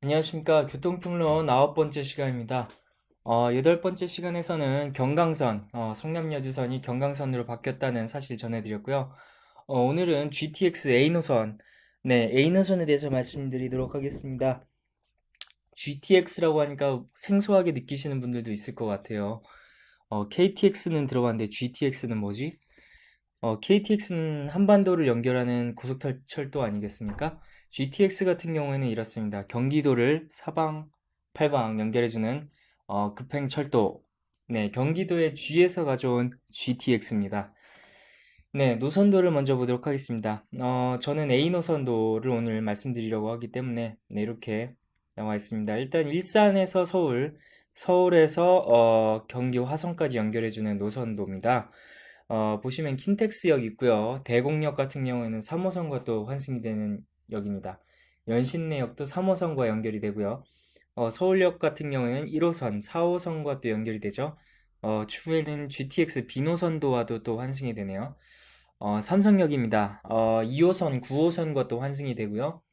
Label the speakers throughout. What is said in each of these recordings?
Speaker 1: 안녕하십니까. 교통평론 9번째 시간입니다. 8번째 시간에서는 경강선, 성남여주선이 경강선으로 바뀌었다는 사실 전해드렸고요. 오늘은 GTX A노선, 네, A노선에 대해서 말씀드리도록 하겠습니다. GTX라고 하니까 생소하게 느끼시는 분들도 있을 것 같아요. KTX는 들어봤는데 GTX는 뭐지? KTX는 한반도를 연결하는 고속철도 아니겠습니까? GTX 같은 경우에는 이렇습니다. 경기도를 사방, 팔방 연결해주는 급행철도. 네, 경기도의 G에서 가져온 GTX입니다. 네, 노선도를 먼저 보도록 하겠습니다. 저는 A 노선도를 오늘 말씀드리려고 하기 때문에 네, 이렇게 나와 있습니다. 일단 일산에서 서울, 서울에서 경기 화성까지 연결해주는 노선도입니다. 보시면 킨텍스역 있고요. 대곡역 같은 경우에는 3호선과 또 환승이 되는 역입니다. 연신내역도 3호선과 연결이 되고요. 서울역 같은 경우에는 1호선, 4호선과 또 연결이 되죠. 추후에는 GTX B노선도와도 또 환승이 되네요. 삼성역입니다. 2호선, 9호선과 또 환승이 되고요.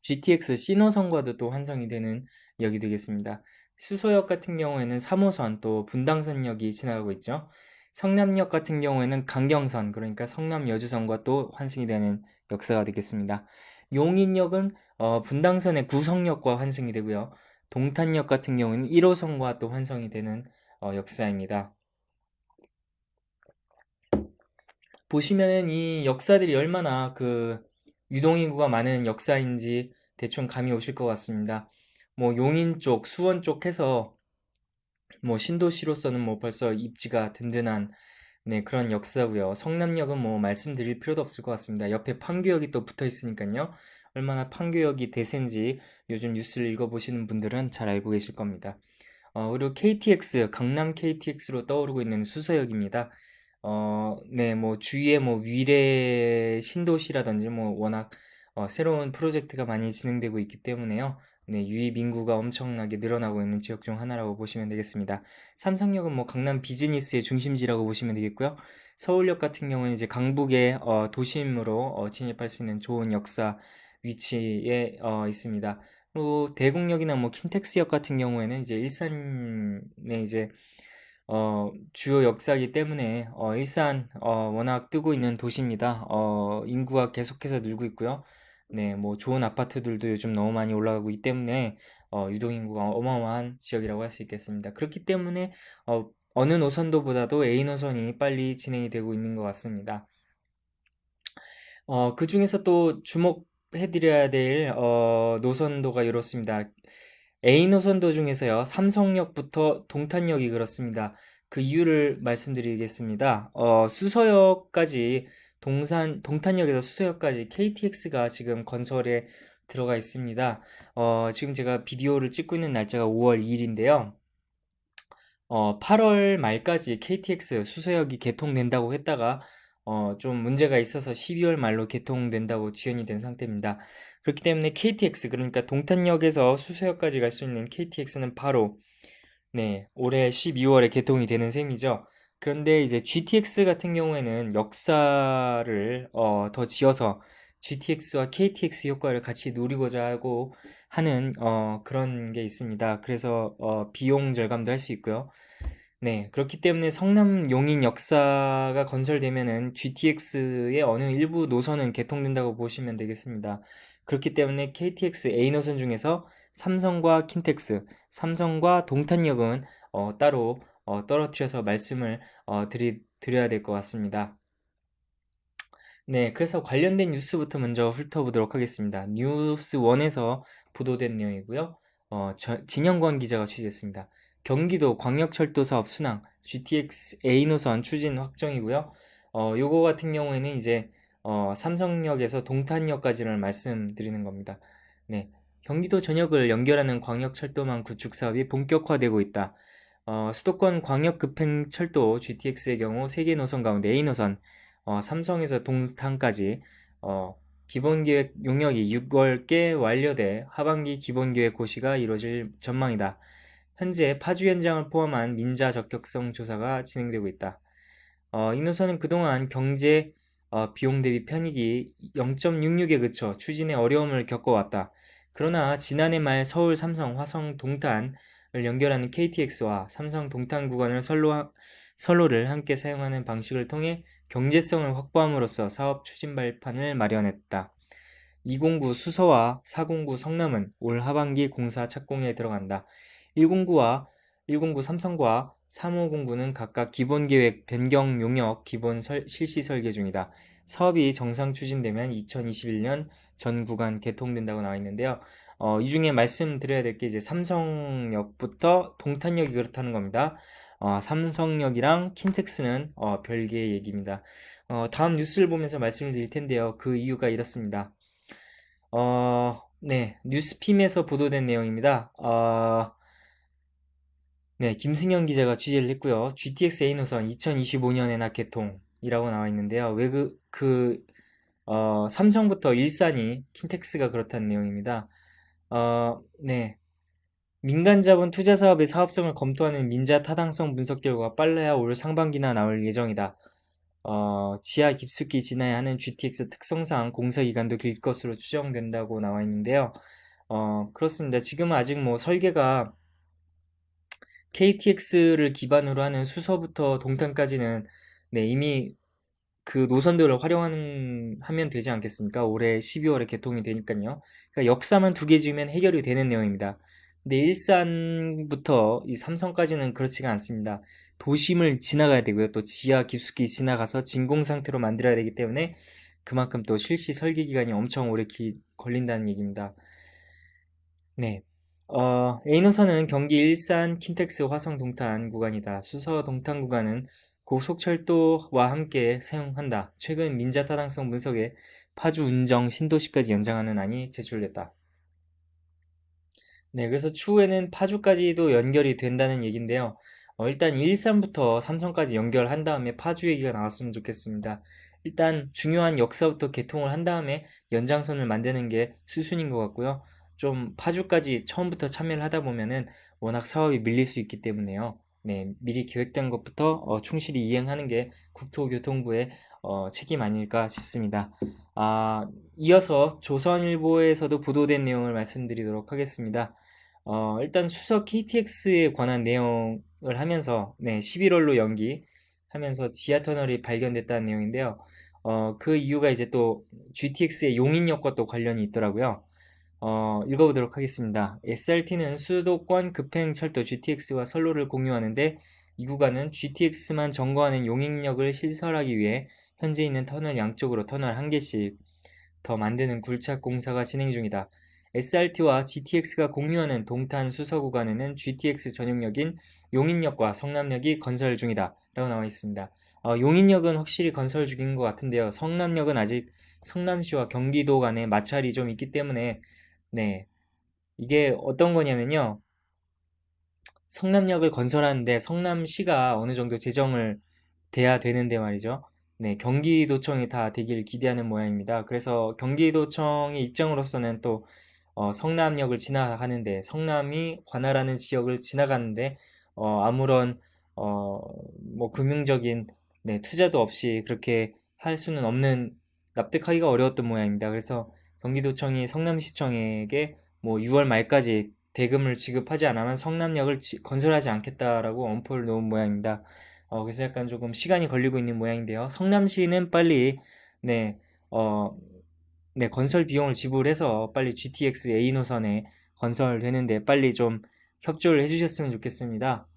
Speaker 1: GTX C노선과도 또 환승이 되는 역이 되겠습니다. 수서역 같은 경우에는 3호선 또 분당선역이 지나가고 있죠. 성남역 같은 경우에는 강경선, 그러니까 성남여주선과 또 환승이 되는 역사가 되겠습니다. 용인역은 분당선의 구성역과 환승이 되고요. 동탄역 같은 경우는 1호선과 또 환승이 되는 역사입니다. 보시면은 이 역사들이 얼마나 그 유동인구가 많은 역사인지 대충 감이 오실 것 같습니다. 뭐 용인 쪽, 수원 쪽 해서 뭐 신도시로서는 뭐 벌써 입지가 든든한 네, 그런 역사고요. 성남역은 뭐 말씀드릴 필요도 없을 것 같습니다. 옆에 판교역이 또 붙어 있으니까요. 얼마나 판교역이 대세인지 요즘 뉴스를 읽어보시는 분들은 잘 알고 계실 겁니다. 그리고 KTX, 강남 KTX로 떠오르고 있는 수서역입니다. 네, 뭐 주위에 뭐 위례 신도시라든지 뭐 워낙 새로운 프로젝트가 많이 진행되고 있기 때문에요. 네, 유입 인구가 엄청나게 늘어나고 있는 지역 중 하나라고 보시면 되겠습니다. 삼성역은 뭐 강남 비즈니스의 중심지라고 보시면 되겠고요. 서울역 같은 경우는 이제 강북의 도심으로 진입할 수 있는 좋은 역사 위치에 있습니다. 그리고 대곡역이나 뭐 킨텍스역 같은 경우에는 이제 일산의 이제 주요 역사이기 때문에 일산 워낙 뜨고 있는 도시입니다. 인구가 계속해서 늘고 있고요. 네, 뭐 좋은 아파트들도 요즘 너무 많이 올라가고 있기 때문에 유동인구가 어마어마한 지역이라고 할 수 있겠습니다. 그렇기 때문에 어느 노선도보다도 A 노선이 빨리 진행이 되고 있는 것 같습니다. 그 중에서 또 주목해드려야 될 노선도가 이렇습니다. A 노선도 중에서요, 삼성역부터 동탄역이 그렇습니다. 그 이유를 말씀드리겠습니다. 수서역까지 동탄역에서 수서역까지 KTX가 지금 건설에 들어가 있습니다. 지금 제가 비디오를 찍고 있는 날짜가 5월 2일인데요. 8월 말까지 KTX 수서역이 개통된다고 했다가 좀 문제가 있어서 12월 말로 개통된다고 지연이 된 상태입니다. 그렇기 때문에 KTX, 그러니까 동탄역에서 수서역까지 갈 수 있는 KTX는 바로 네, 올해 12월에 개통이 되는 셈이죠. 그런데 이제 GTX 같은 경우에는 역사를 더 지어서 GTX와 KTX 효과를 같이 누리고자 하고 하는 그런 게 있습니다. 그래서 비용 절감도 할 수 있고요. 네, 그렇기 때문에 성남 용인 역사가 건설되면은 GTX의 어느 일부 노선은 개통된다고 보시면 되겠습니다. 그렇기 때문에 KTX A 노선 중에서 삼성과 킨텍스, 삼성과 동탄역은 따로 떨어뜨려서 말씀을 드려야 될 것 같습니다. 네, 그래서 관련된 뉴스부터 먼저 훑어보도록 하겠습니다. 뉴스 1에서 보도된 내용이고요. 진영권 기자가 취재했습니다. 경기도 광역철도 사업 순항, GTX A 노선 추진 확정이고요. 요거 같은 경우에는 이제 삼성역에서 동탄역까지를 말씀드리는 겁니다. 네, 경기도 전역을 연결하는 광역철도망 구축 사업이 본격화되고 있다. 수도권 광역급행철도 GTX의 경우 3개 노선 가운데 A 노선, 삼성에서 동탄까지 기본계획 용역이 6월께 완료돼 하반기 기본계획 고시가 이루어질 전망이다. 현재 파주 현장을 포함한 민자 적격성 조사가 진행되고 있다. 이 노선은 그동안 경제 비용 대비 편익이 0.66에 그쳐 추진에 어려움을 겪어왔다. 그러나 지난해 말 서울 삼성 화성 동탄을 연결하는 KTX와 삼성 동탄 구간을 선로를 함께 사용하는 방식을 통해 경제성을 확보함으로써 사업 추진 발판을 마련했다. 209 수서와 409 성남은 올 하반기 공사 착공에 들어간다. 109와 109 삼성과 3509는 각각 기본계획 변경 용역 기본 실시 설계 중이다. 사업이 정상 추진되면 2021년 전 구간 개통된다고 나와 있는데요. 이 중에 말씀드려야 될 게 이제 삼성역부터 동탄역이 그렇다는 겁니다. 삼성역이랑 킨텍스는 별개의 얘기입니다. 다음 뉴스를 보면서 말씀을 드릴 텐데요. 그 이유가 이렇습니다. 네, 뉴스핌에서 보도된 내용입니다. 네, 김승현 기자가 취재를 했고요. GTX A 노선 2025년에 나 개통이라고 나와 있는데요. 삼성부터 일산이 킨텍스가 그렇다는 내용입니다. 네, 민간 자본 투자 사업의 사업성을 검토하는 민자 타당성 분석 결과가 빨라야 올 상반기나 나올 예정이다. 지하 깊숙이 지나야 하는 GTX 특성상 공사 기간도 길 것으로 추정된다고 나와 있는데요. 그렇습니다. 지금은 아직 뭐 설계가 KTX를 기반으로 하는 수서부터 동탄까지는 네, 이미 그 노선들을 하면 되지 않겠습니까? 올해 12월에 개통이 되니까요. 그러니까 역사만 두 개 지으면 해결이 되는 내용입니다. 근데 일산부터 이 삼성까지는 그렇지가 않습니다. 도심을 지나가야 되고요. 또 지하 깊숙이 지나가서 진공 상태로 만들어야 되기 때문에 그만큼 또 실시 설계 기간이 엄청 오래 걸린다는 얘기입니다. 네. A노선은 경기 일산 킨텍스 화성 동탄 구간이다. 수서 동탄 구간은 고속철도와 함께 사용한다. 최근 민자 타당성 분석에 파주 운정 신도시까지 연장하는 안이 제출됐다. 네, 그래서 추후에는 파주까지도 연결이 된다는 얘기인데요. 일단 일산부터 삼성까지 연결한 다음에 파주 얘기가 나왔으면 좋겠습니다. 일단 중요한 역사부터 개통을 한 다음에 연장선을 만드는 게 수순인 것 같고요. 좀 파주까지 처음부터 참여를 하다 보면은 워낙 사업이 밀릴 수 있기 때문에요. 네, 미리 계획된 것부터 충실히 이행하는 게 국토교통부의 책임 아닐까 싶습니다. 이어서 조선일보에서도 보도된 내용을 말씀드리도록 하겠습니다. 일단 수석 KTX에 관한 내용을 하면서, 네, 11월로 연기하면서 지하 터널이 발견됐다는 내용인데요. 그 이유가 이제 또 GTX의 용인역과 또 관련이 있더라고요. 읽어보도록 하겠습니다. SRT는 수도권 급행철도 GTX와 선로를 공유하는데 이 구간은 GTX만 점거하는 용인역을 시설하기 위해 현재 있는 터널 양쪽으로 터널 한 개씩 더 만드는 굴착 공사가 진행 중이다. SRT와 GTX가 공유하는 동탄 수서 구간에는 GTX 전용역인 용인역과 성남역이 건설 중이다. 라고 나와 있습니다. 용인역은 확실히 건설 중인 것 같은데요. 성남역은 아직 성남시와 경기도 간에 마찰이 좀 있기 때문에 네, 이게 어떤 거냐면요. 성남역을 건설하는데 성남시가 어느 정도 재정을 돼야 되는데 말이죠. 네, 경기도청이 다 되길 기대하는 모양입니다. 그래서 경기도청의 입장으로서는 또 성남역을 지나가는데 성남이 관할하는 지역을 지나가는데 아무런 어, 뭐 금융적인 네, 투자도 없이 그렇게 할 수는 없는 납득하기가 어려웠던 모양입니다. 그래서 경기도청이 성남시청에게 뭐 6월 말까지 대금을 지급하지 않으면 성남역을 건설하지 않겠다라고 엄포를 놓은 모양입니다. 그래서 약간 조금 시간이 걸리고 있는 모양인데요. 성남시는 빨리 네, 어, 네, 건설 비용을 지불해서 빨리 GTX A 노선에 건설되는데 빨리 좀 협조를 해주셨으면 좋겠습니다.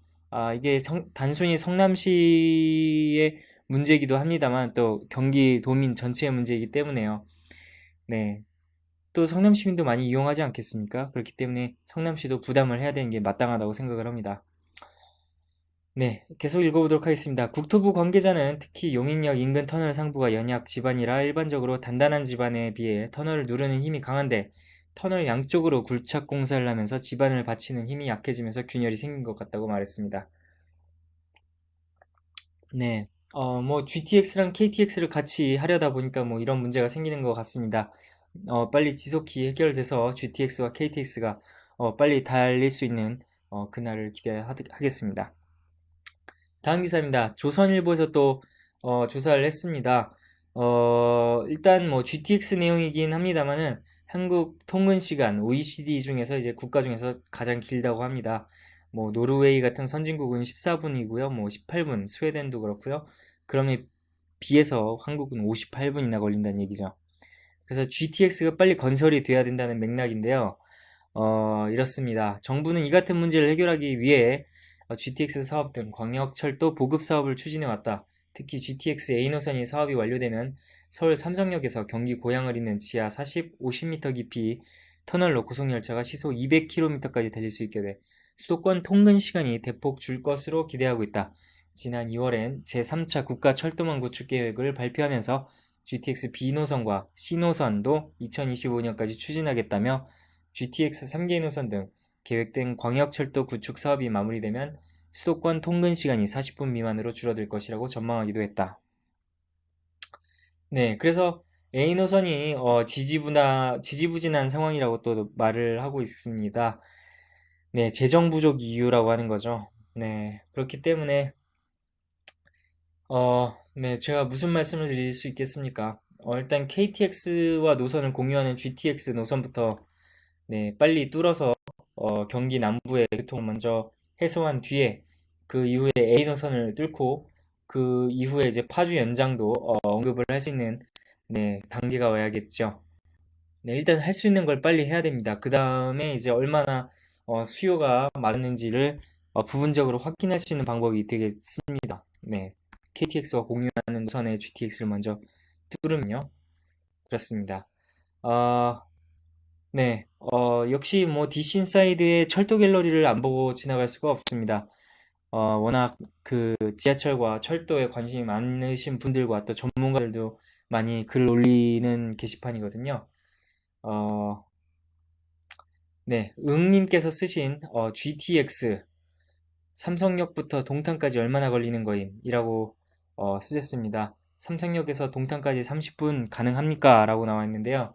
Speaker 1: 이게 단순히 성남시의 문제이기도 합니다만 또 경기도민 전체의 문제이기 때문에요. 네, 또 성남 시민도 많이 이용하지 않겠습니까? 그렇기 때문에 성남시도 부담을 해야 되는 게 마땅하다고 생각을 합니다. 네, 계속 읽어보도록 하겠습니다. 국토부 관계자는 특히 용인역 인근 터널 상부가 연약 지반이라 일반적으로 단단한 지반에 비해 터널을 누르는 힘이 강한데 터널 양쪽으로 굴착 공사를 하면서 지반을 받치는 힘이 약해지면서 균열이 생긴 것 같다고 말했습니다. 네, 뭐 GTX랑 KTX를 같이 하려다 보니까 뭐 이런 문제가 생기는 것 같습니다. 빨리 지속히 해결돼서 GTX와 KTX가 빨리 달릴 수 있는 그날을 기대하겠습니다. 다음 기사입니다. 조선일보에서 또 조사를 했습니다. 일단 뭐 GTX 내용이긴 합니다만은 한국 통근 시간 OECD 중에서 이제 국가 중에서 가장 길다고 합니다. 뭐 노르웨이 같은 선진국은 14분이고요. 뭐 18분, 스웨덴도 그렇고요. 그럼에 비해서 한국은 58분이나 걸린다는 얘기죠. 그래서 GTX가 빨리 건설이 돼야 된다는 맥락인데요. 이렇습니다. 정부는 이 같은 문제를 해결하기 위해 GTX 사업 등 광역철도 보급 사업을 추진해 왔다. 특히 GTX A 노선이 사업이 완료되면 서울 삼성역에서 경기 고양을 잇는 지하 40, 50m 깊이 터널로 고속열차가 시속 200km까지 달릴 수 있게 돼 수도권 통근 시간이 대폭 줄 것으로 기대하고 있다. 지난 2월엔 제3차 국가철도망 구축 계획을 발표하면서 GTX B 노선과 C 노선도 2025년까지 추진하겠다며 GTX 3개 노선 등 계획된 광역철도 구축 사업이 마무리되면 수도권 통근 시간이 40분 미만으로 줄어들 것이라고 전망하기도 했다. 네, 그래서 A 노선이 지지부진한 상황이라고 또 말을 하고 있습니다. 네, 재정 부족 이유라고 하는 거죠. 네, 그렇기 때문에 네, 제가 무슨 말씀을 드릴 수 있겠습니까? 일단 KTX와 노선을 공유하는 GTX 노선부터 네, 빨리 뚫어서 경기 남부의 교통을 먼저 해소한 뒤에 그 이후에 A 노선을 뚫고 그 이후에 이제 파주 연장도 언급을 할 수 있는 네, 단계가 와야겠죠. 네, 일단 할 수 있는 걸 빨리 해야 됩니다. 그 다음에 이제 얼마나 수요가 많은지를 부분적으로 확인할 수 있는 방법이 되겠습니다. 네, KTX와 공유하는 노선의 GTX를 먼저 뚫으면요. 그렇습니다. 어, 네, 역시 뭐 DC 인사이드의 철도 갤러리를 안 보고 지나갈 수가 없습니다. 워낙 그 지하철과 철도에 관심이 많으신 분들과 또 전문가들도 많이 글 올리는 게시판이거든요. 어, 네, 응님께서 쓰신 GTX 삼성역부터 동탄까지 얼마나 걸리는 거임? 이라고 쓰셨습니다. 삼성역에서 동탄까지 30분 가능합니까? 라고 나와 있는데요.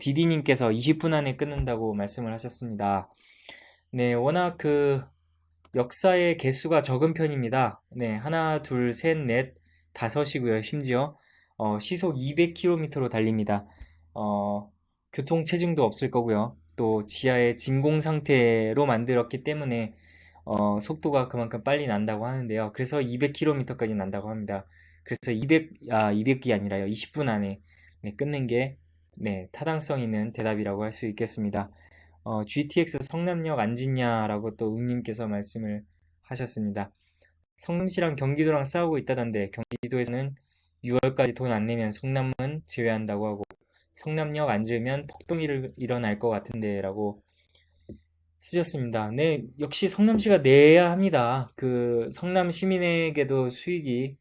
Speaker 1: 디디님께서 20분 안에 끊는다고 말씀을 하셨습니다. 네, 워낙 그 역사의 개수가 적은 편입니다. 네, 하나, 둘, 셋, 넷, 다섯이고요. 심지어 시속 200km로 달립니다. 어, 교통 체증도 없을 거고요. 또 지하에 진공 상태로 만들었기 때문에 속도가 그만큼 빨리 난다고 하는데요. 그래서 200km까지 난다고 합니다. 그래서 200이 아니라요. 20분 안에 네, 끊는 게 네, 타당성 있는 대답이라고 할 수 있겠습니다. GTX 성남역 안 짓냐라고 또 응님께서 말씀을 하셨습니다. 성남시랑 경기도랑 싸우고 있다던데 경기도에서는 6월까지 돈 안 내면 성남은 제외한다고 하고 성남역 안 지으면 폭동이 일어날 것 같은데라고 쓰셨습니다. 네, 역시 성남시가 내야 합니다. 그 성남 시민에게도 수익이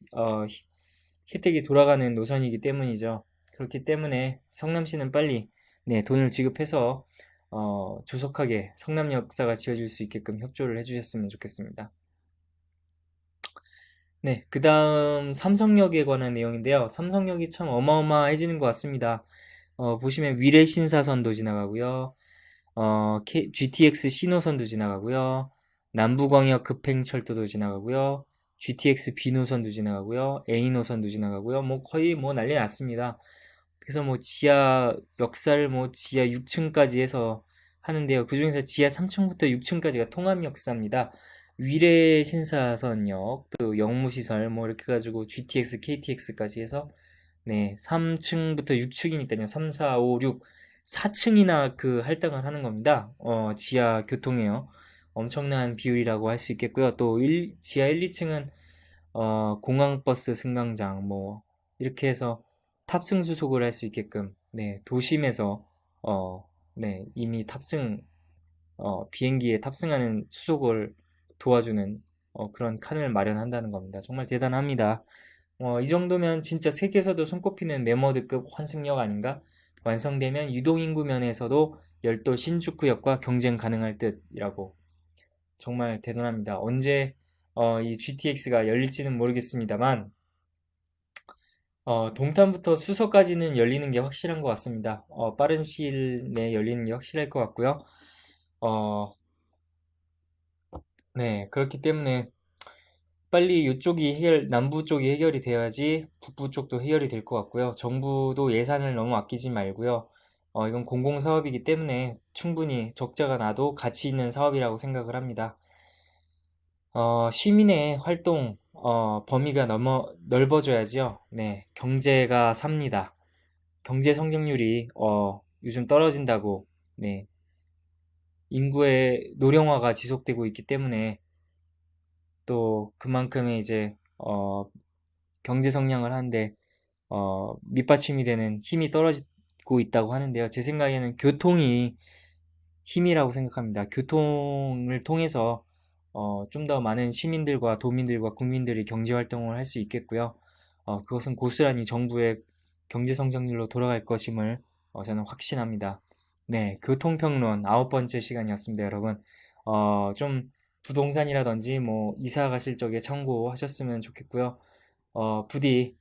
Speaker 1: 혜택이 돌아가는 노선이기 때문이죠. 그렇기 때문에 성남시는 빨리 네, 돈을 지급해서 조속하게 성남 역사가 지어질 수 있게끔 협조를 해주셨으면 좋겠습니다. 네, 그 다음 삼성역에 관한 내용인데요. 삼성역이 참 어마어마해지는 것 같습니다. 보시면 위례 신사선도 지나가고요. GTX 신호선도 지나가고요. 남부광역 급행철도도 지나가고요. GTX B 노선도 지나가고요. A 노선도 지나가고요. 뭐 거의 뭐 난리 났습니다. 그래서 뭐 지하 역사를 뭐 지하 6층까지 해서 하는데요. 그중에서 지하 3층부터 6층까지가 통합 역사입니다. 위례 신사선역, 또 영무시설 뭐 이렇게 해가지고 GTX, KTX까지 해서 네, 3층부터 6층이니까요. 3, 4, 5, 6, 4층이나 그 할당을 하는 겁니다. 지하 교통에요. 엄청난 비율이라고 할 수 있겠고요. 또 지하 1, 2층은 공항버스 승강장 뭐 이렇게 해서 탑승 수속을 할 수 있게끔 네, 도심에서 네, 이미 비행기에 탑승하는 수속을 도와주는 그런 칸을 마련한다는 겁니다. 정말 대단합니다. 이 정도면 진짜 세계에서도 손꼽히는 메머드급 환승역 아닌가? 완성되면 유동인구 면에서도 열도 신주쿠역과 경쟁 가능할 듯이라고 정말 대단합니다. 언제 이 GTX가 열릴지는 모르겠습니다만 동탄부터 수서까지는 열리는 게 확실한 것 같습니다. 빠른 시일 내에 열리는 게 확실할 것 같고요. 어, 네, 그렇기 때문에 빨리 이쪽이 남부 쪽이 해결이 돼야지 북부 쪽도 해결이 될 것 같고요. 정부도 예산을 너무 아끼지 말고요. 이건 공공사업이기 때문에 충분히 적자가 나도 가치 있는 사업이라고 생각을 합니다. 시민의 활동 범위가 넓어져야지요. 네, 경제가 삽니다. 경제 성장률이 요즘 떨어진다고, 네, 인구의 노령화가 지속되고 있기 때문에 또 그만큼의 이제 경제 성장을 하는데 밑받침이 되는 힘이 떨어지고 있다고 하는데요. 제 생각에는 교통이 힘이라고 생각합니다. 교통을 통해서 좀 더 많은 시민들과 도민들과 국민들이 경제 활동을 할 수 있겠고요. 그것은 고스란히 정부의 경제 성장률로 돌아갈 것임을 저는 확신합니다. 네, 교통평론 9번째 시간이었습니다, 여러분. 좀 부동산이라든지 뭐 이사 가실 적에 참고하셨으면 좋겠고요. 부디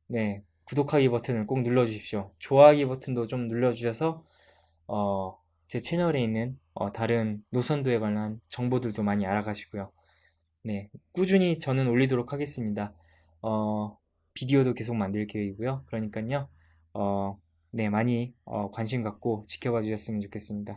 Speaker 1: 네, 구독하기 버튼을 꼭 눌러주십시오. 좋아하기 버튼도 좀 눌러주셔서 어, 제 채널에 있는 다른 노선도에 관한 정보들도 많이 알아가시고요. 네, 꾸준히 저는 올리도록 하겠습니다. 어, 비디오도 계속 만들 계획이고요. 그러니까요. 네, 많이 관심 갖고 지켜봐 주셨으면 좋겠습니다.